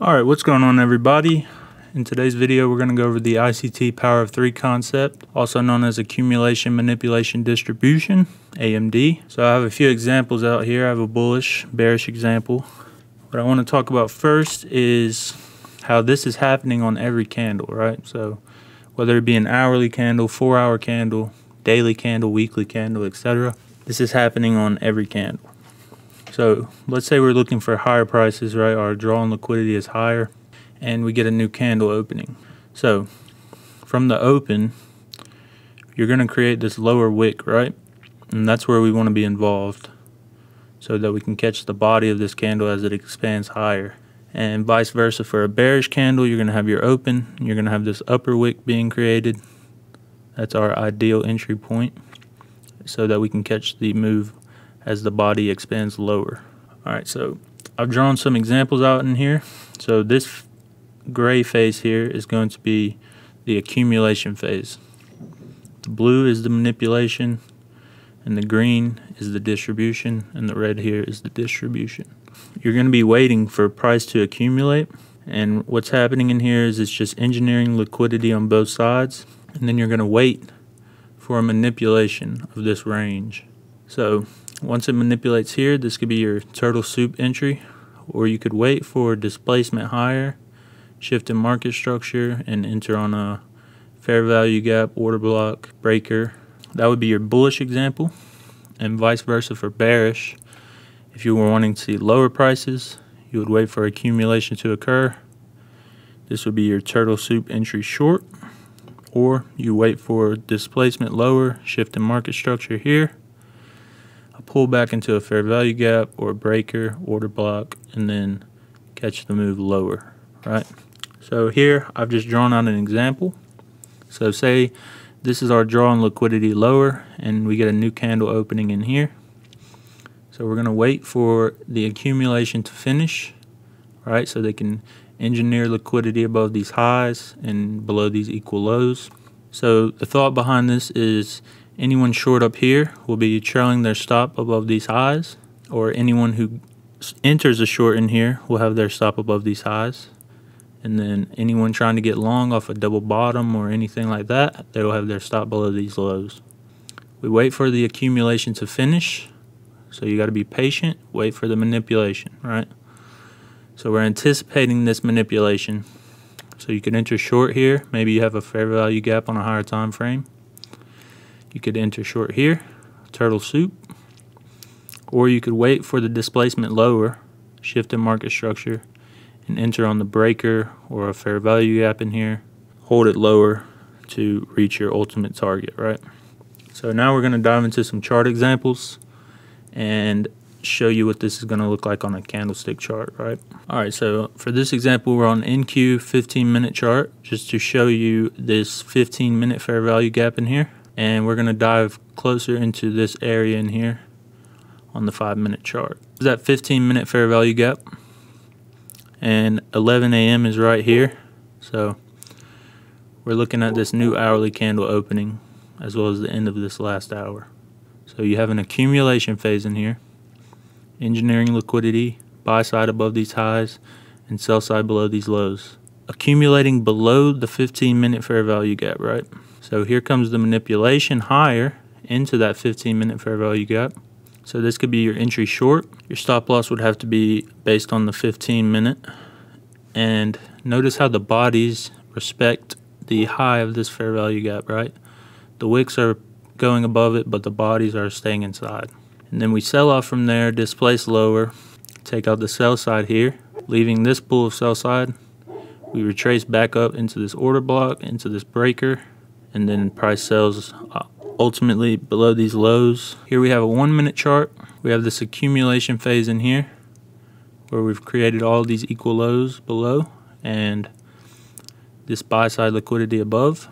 Alright, what's going on everybody? In today's video we're going to go over the ICT Power of Three concept, also known as Accumulation Manipulation Distribution, AMD. So I have a few examples out here. I have a bullish, bearish example. What I want to talk about first is how this is happening on every candle, right? So whether it be an hourly candle, 4-hour candle, daily candle, weekly candle, etc. This is happening on every candle. So let's say we're looking for higher prices, right? Our draw on liquidity is higher and we get a new candle opening. So from the open, you're going to create this lower wick, right? And that's where we want to be involved so that we can catch the body of this candle as it expands higher. And vice versa for a bearish candle, you're going to have your open, you're going to have this upper wick being created. That's our ideal entry point so that we can catch the move as the body expands lower. Alright, so I've drawn some examples out in here. So this gray phase here is going to be the accumulation phase. The blue is the manipulation, and the green is the distribution, and the red here is the distribution. You're going to be waiting for price to accumulate, and what's happening in here is it's just engineering liquidity on both sides, and then you're going to wait for a manipulation of this range. So once it manipulates here, this could be your turtle soup entry, or you could wait for displacement higher, shift in market structure, and enter on a fair value gap, order block, breaker. That would be your bullish example, and vice versa for bearish. If you were wanting to see lower prices, you would wait for accumulation to occur. This would be your turtle soup entry short, or you wait for displacement lower, shift in market structure here, a pull back into a fair value gap or a breaker, order block, and then catch the move lower, right? So here I've just drawn out an example. So say this is our draw on liquidity lower and we get a new candle opening in here. So we're going to wait for the accumulation to finish, right? So they can engineer liquidity above these highs and below these equal lows. So the thought behind this is anyone short up here will be trailing their stop above these highs, or anyone who enters a short in here will have their stop above these highs. And then anyone trying to get long off a double bottom or anything like that, they will have their stop below these lows. We wait for the accumulation to finish. So you got to be patient, wait for the manipulation, right? So we're anticipating this manipulation. So you could enter short here. Maybe you have a fair value gap on a higher time frame. You could enter short here, turtle soup. Or you could wait for the displacement lower, shift in market structure, and enter on the breaker or a fair value gap in here. Hold it lower to reach your ultimate target, right? So now we're going to dive into some chart examples and show you what this is going to look like on a candlestick chart, right? Alright, so for this example, we're on NQ 15-minute chart, just to show you this 15-minute fair value gap in here. And we're going to dive closer into this area in here on the 5-minute chart. That 15-minute fair value gap, and 11 a.m. is right here. So we're looking at this new hourly candle opening as well as the end of this last hour. So you have an accumulation phase in here, engineering liquidity, buy side above these highs and sell side below these lows, accumulating below the 15-minute fair value gap, right? So here comes the manipulation higher into that 15-minute fair value gap. So this could be your entry short. Your stop loss would have to be based on the 15-minute. And notice how the bodies respect the high of this fair value gap, right? The wicks are going above it, but the bodies are staying inside. And then we sell off from there, displace lower, take out the sell side here, leaving this pool of sell side. We retrace back up into this order block, into this breaker, and then price sells ultimately below these lows. Here we have a 1-minute chart. We have this accumulation phase in here where we've created all these equal lows below and this buy side liquidity above.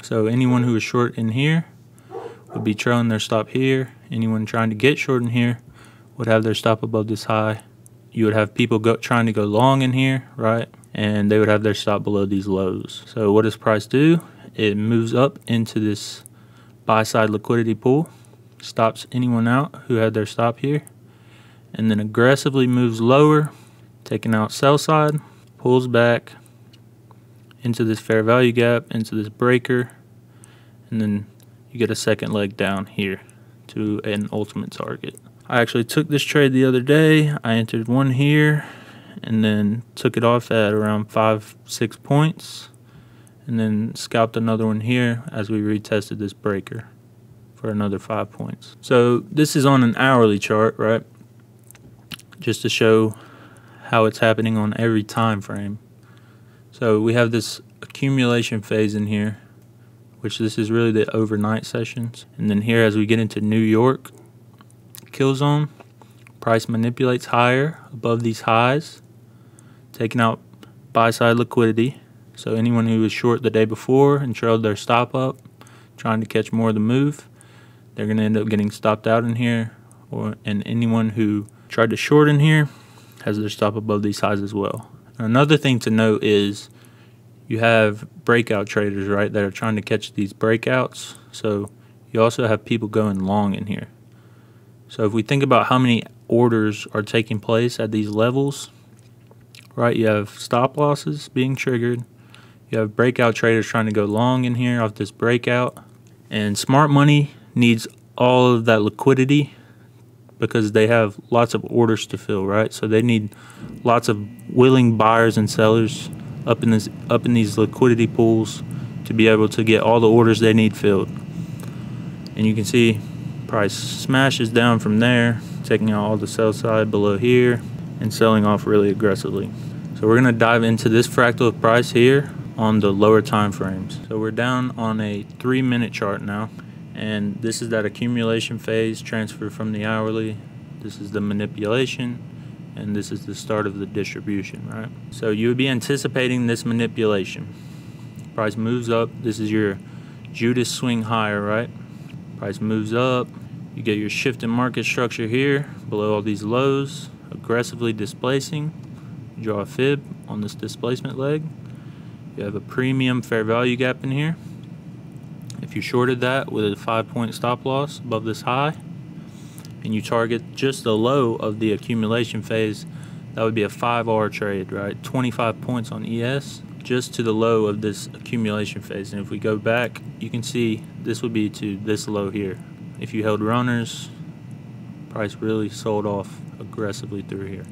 So anyone who is short in here would be trailing their stop here. Anyone trying to get short in here would have their stop above this high. You would have people trying to go long in here, right? And they would have their stop below these lows. So what does price do? It moves up into this buy side liquidity pool, stops anyone out who had their stop here, and then aggressively moves lower, taking out sell side, pulls back into this fair value gap, into this breaker, and then you get a second leg down here to an ultimate target. I actually took this trade the other day. I entered one here and then took it off at around 5-6 points, and then scalped another one here as we retested this breaker for another 5 points. So this is on an hourly chart, right? Just to show how it's happening on every time frame. So we have this accumulation phase in here, which this is really the overnight sessions. And then here, as we get into New York kill zone, price manipulates higher above these highs, taking out buy side liquidity. So anyone who was short the day before and trailed their stop up, trying to catch more of the move, they're going to end up getting stopped out in here. And anyone who tried to short in here has their stop above these highs as well. Another thing to note is you have breakout traders, right, that are trying to catch these breakouts. So you also have people going long in here. So if we think about how many orders are taking place at these levels, right, you have stop losses being triggered. You have breakout traders trying to go long in here off this breakout. And smart money needs all of that liquidity because they have lots of orders to fill, right? So they need lots of willing buyers and sellers up in these liquidity pools to be able to get all the orders they need filled. And you can see price smashes down from there, taking out all the sell side below here and selling off really aggressively. So we're gonna dive into this fractal of price here on the lower time frames. So we're down on a 3-minute chart now, and this is that accumulation phase transfer from the hourly. This is the manipulation, and this is the start of the distribution, right? So you would be anticipating this manipulation. Price moves up. This is your Judas swing higher, right? Price moves up. You get your shift in market structure here below all these lows, aggressively displacing. You draw a fib on this displacement leg. You have a premium fair value gap in here. If you shorted that with a 5-point stop loss above this high, and you target just the low of the accumulation phase, that would be a 5R trade, right? 25 points on ES, just to the low of this accumulation phase. And if we go back, you can see this would be to this low here. If you held runners, price really sold off aggressively through here.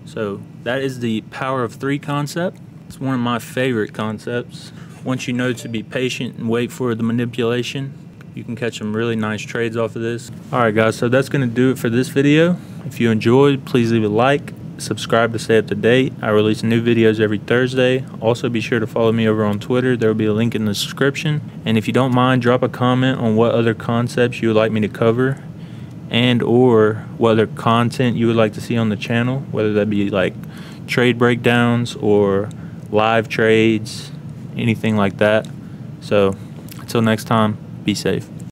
So that is the power of 3 concept. It's one of my favorite concepts. Once you know to be patient and wait for the manipulation, you can catch some really nice trades off of this. Alright guys, so that's going to do it for this video. If you enjoyed, please leave a like, subscribe to stay up to date. I release new videos every Thursday. Also be sure to follow me over on Twitter. There will be a link in the description. And if you don't mind, drop a comment on what other concepts you would like me to cover, and or what other content you would like to see on the channel, whether that be like trade breakdowns or live trades, anything like that. So until next time, be safe.